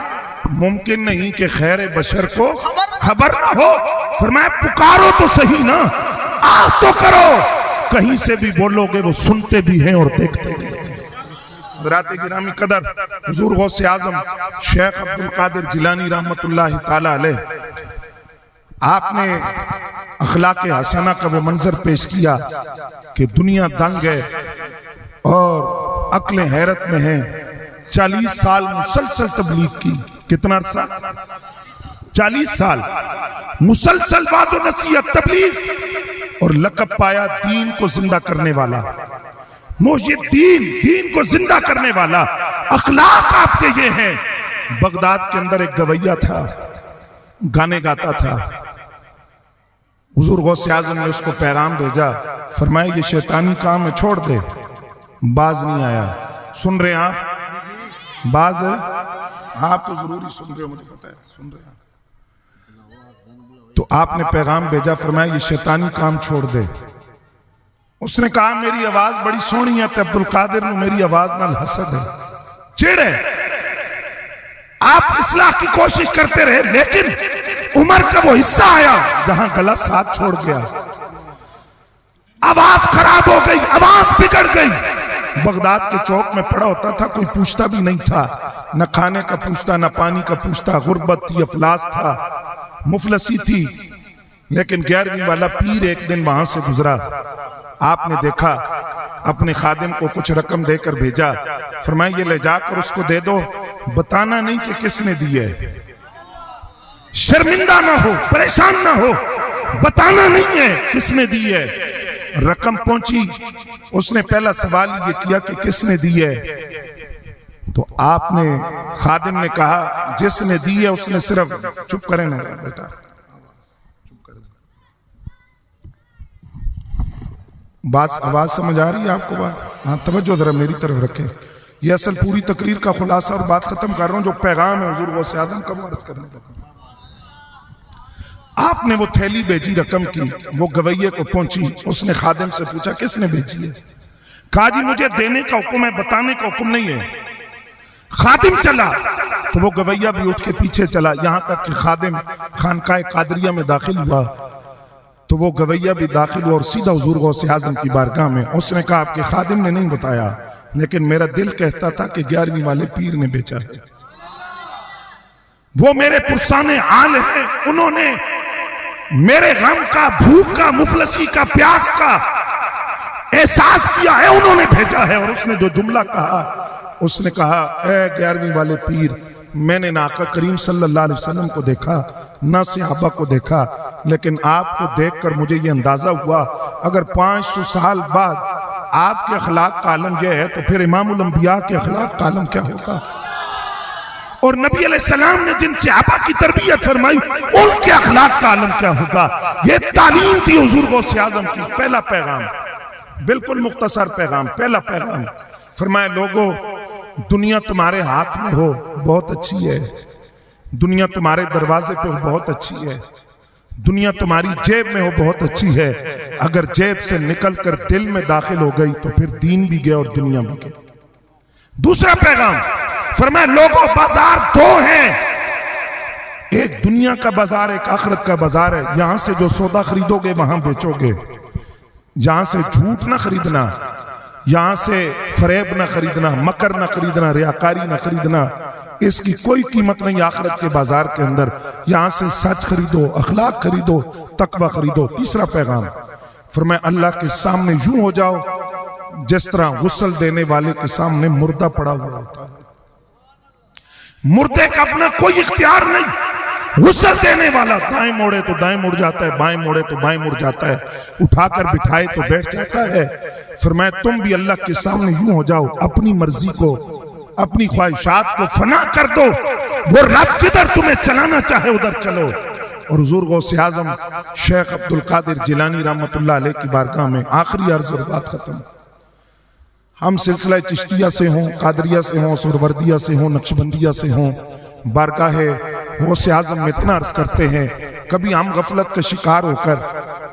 ممکن نہیں کہ خیر بشر کو خبر نہ ہو. فرمایا پکارو تو صحیح نا، آہ تو کرو، کہیں سے بھی بولو گے وہ سنتے بھی ہیں اور دیکھتے بھی ہیں. حضرات گرامی قدر، حضور غوث اعظم شیخ عبد القادر جیلانی رحمت اللہ تعالی علیہ، آپ نے اخلاق حسنہ کا وہ منظر پیش کیا کہ دنیا دنگ ہے اور عقلیں حیرت میں ہیں. 40 سال مسلسل تبلیغ کی. کتنا عرصہ؟ 40 سال مسلسل واعظ و نصیحت تبلیغ، اور لقب پایا دین کو زندہ کرنے والا. محی دین کو زندہ کرنے والا. اخلاق آپ کے یہ ہیں. بغداد کے اندر ایک گویہ تھا، گانے گاتا تھا. حضور غوث اعظم نے اس کو پیغام بھیجا، فرمایا یہ شیطانی کام ہے، چھوڑ دے. باز نہیں آیا. سن رہے ہیں آپ؟ باز ہے؟ آپ تو ضروری سن رہے ہو، مجھے پتا ہے سن رہے ہیں. تو آپ نے پیغام بھیجا، فرمایا یہ شیطانی کام چھوڑ دے. اس نے کہا میری آواز بڑی سونی ہے تے عبد القادر نو میری آواز نال حسد ہے، چڑ ہے. آپ اصلاح کی کوشش کرتے رہے، لیکن عمر کا وہ حصہ آیا جہاں گلا ساتھ چھوڑ گیا، آواز خراب ہو گئی، آواز بگڑ گئی. بغداد کے چوک میں پڑا ہوتا تھا، کوئی پوچھتا بھی نہیں تھا، نہ کھانے کا پوچھتا، نہ پانی کا پوچھتا. غربت تھی، افلاس تھا، مفلسی تھی. لیکن 11ویں والا پیر ایک دن وہاں سے گزرا، آپ نے دیکھا، اپنے خادم کو کچھ رقم دے کر بھیجا، فرمایا یہ لے جا کر اس کو دے دو، بتانا نہیں کہ کس نے دی ہے، شرمندہ نہ ہو، پریشان نہ ہو، بتانا نہیں ہے کس نے دی ہے۔ رقم پہنچی، اس نے پہلا سوال یہ کیا کہ کس نے دی ہے، تو آپ نے خادم نے کہا جس نے دی ہے اس نے صرف، چپ کریں نا بیٹا، آواز سمجھ آ رہی ہے آپ کو؟ بات، ہاں توجہ ذرا میری طرف رکھیں، یہ اصل پوری تقریر کا خلاصہ اور بات ختم کر رہا ہوں، جو پیغام ہے حضور غوث اعظم کا عرض کرنے لگا۔ آپ نے وہ تھیلی بھیجی رقم کی، وہ گویے کو پہنچی، اس نے خادم سے پوچھا کس نے بھیجی ہے، کہا جی مجھے دینے کا حکم ہے، بتانے کا حکم نہیں ہے۔ خادم چلا تو وہ گویہ بھی اٹھ کے پیچھے چلا، یہاں تک کہ خادم خانقاہ قادریہ میں داخل ہوا تو وہ گویہ بھی داخل ہوا اور سیدھا حضور غوث اعظم کی بارگاہ میں، اس نے کہا آپ کے خادم نے نہیں بتایا، لیکن میرا دل کہتا تھا کہ 11ویں والے پیر نے بیچا ہے، وہ میرے پرسان حال ہیں، انہوں نے میرے غم کا، بھوک کا، مفلسی کا، پیاس کا احساس کیا ہے، انہوں نے بھیجا ہے۔ اور اس نے جو جملہ کہا، اس نے کہا اے 11ویں والے پیر، میں نے نہ آقا کریم صلی اللہ علیہ وسلم کو دیکھا، نہ صحابہ کو دیکھا، لیکن آپ کو دیکھ کر مجھے یہ اندازہ ہوا اگر 500 سال بعد آپ کے اخلاق کا عالم یہ ہے تو پھر امام الانبیاء کے اخلاق کا عالم کیا ہوگا؟ اور نبی علیہ السلام نے جن صحابہ کی تربیت فرمائی ان کے اخلاق کا عالم کیا ہوگا؟ یہ تعلیم تھی حضور غوث اعظم کی۔ پہلا پیغام، بالکل مختصر پیغام، پہلا پیغام، فرمایا لوگو دنیا تمہارے ہاتھ میں ہو بہت اچھی ہے، دنیا تمہارے دروازے پہ ہو بہت اچھی ہے، دنیا تمہاری جیب میں ہو بہت اچھی ہے، اگر جیب سے نکل کر دل میں داخل ہو گئی تو پھر دین بھی گیا اور دنیا بھی گئی۔ دوسرا پیغام، فرمایا لوگوں بازار دو ہیں، ایک دنیا کا بازار، ایک آخرت کا بازار ہے، یہاں سے جو سودا خریدو گے وہاں بیچو گے، یہاں سے جھوٹ نہ خریدنا، یہاں سے فریب نہ خریدنا، مکر نہ خریدنا، ریاکاری نہ خریدنا، اس کی کوئی قیمت نہیں آخرت کے بازار کے اندر، یہاں سے سچ خریدو، اخلاق خریدو، تقوی خریدو۔ تیسرا پیغام، فرمایا اللہ کے سامنے یوں ہو جاؤ جس طرح غسل دینے والے کے سامنے مردہ پڑا ہوا ہوتا ہے، مردے کا اپنا کوئی اختیار نہیں، غسل دینے والا دائیں موڑے تو دائیں مڑ جاتا ہے، بائیں موڑے تو بائیں مڑ جاتا ہے، اٹھا کر بٹھائے تو بیٹھ جاتا ہے۔ فرمایا تم بھی اللہ کے سامنے یوں ہو جاؤ، اپنی مرضی کو، اپنی خواہشات کو فنا کر دو، وہ رب جدھر تمہیں چلانا چاہے ادھر چلو۔ اور حضور غوث اعظم شیخ عبد القادر جیلانی رحمت اللہ علیہ کی بارگاہ میں آخری عرض اور بات ختم۔ ہم سلسلہ چشتیہ سے ہوں، قادریہ سے ہوں، سہروردیہ سے ہوں، نقشبندیہ سے ہوں، بارگاہ غوث اعظم میں اتنا عرض کرتے ہیں کبھی ہم غفلت کا شکار ہو کر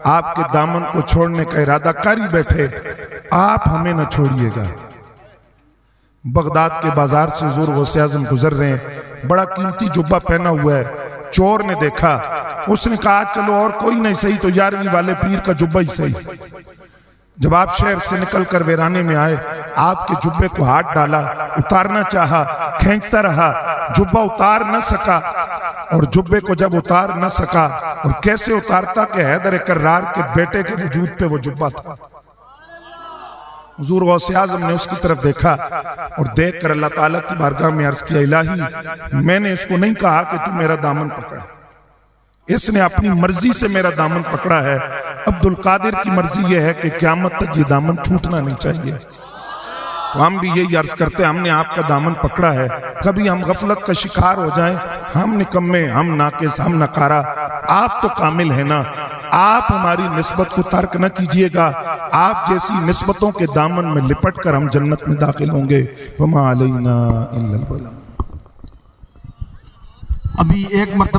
آپ کے دامن کو چھوڑنے کا ارادہ کاری بیٹھے، آپ ہمیں نہ چھوڑیے گا۔ بغداد کے بازار سے حضور غوث اعظم گزر رہے ہیں، بڑا قیمتی جبہ پہنا ہوا ہے، چور نے دیکھا، اس نے کہا چلو اور کوئی نہیں صحیح تو 11ویں والے پیر کا جبہ ہی صحیح۔ جب آپ شہر سے نکل کر ویرانے میں آئے، آپ کے جبے کو ہاتھ ڈالا، اتارنا چاہا، کھینچتا رہا، جبہ اتار نہ سکا، اور جبے کو جب اتار نہ سکا اور کیسے اتارتا کہ حیدر کرار کے بیٹے کے وجود پہ وہ جبہ تھا۔ حضور غوث اعظم نے اس کی طرف دیکھا اور دیکھ کر اللہ تعالیٰ کی بارگاہ میں عرض کیا الہی میں نے اس کو نہیں کہا کہ تو میرا دامن پکڑا، اس نے اپنی مرضی سے میرا دامن پکڑا ہے، عبد القادر کی مرضی یہ ہے کہ قیامت تک یہ دامن چھوٹنا نہیں چاہیے۔ تو ہم بھی یہی عرض کرتے ہیں ہم نے آپ کا دامن پکڑا ہے، کبھی ہم غفلت کا شکار ہو جائیں، ہم نکمے، ہم ناقص، ہم نکارا، آپ تو کامل ہیں نا، آپ ہماری نسبت کو ترک نہ کیجئے گا، آپ جیسی نسبتوں کے دامن میں لپٹ کر ہم جنت میں داخل ہوں گے۔ وما علینا الا البلاغ۔ ابھی ایک مرتبہ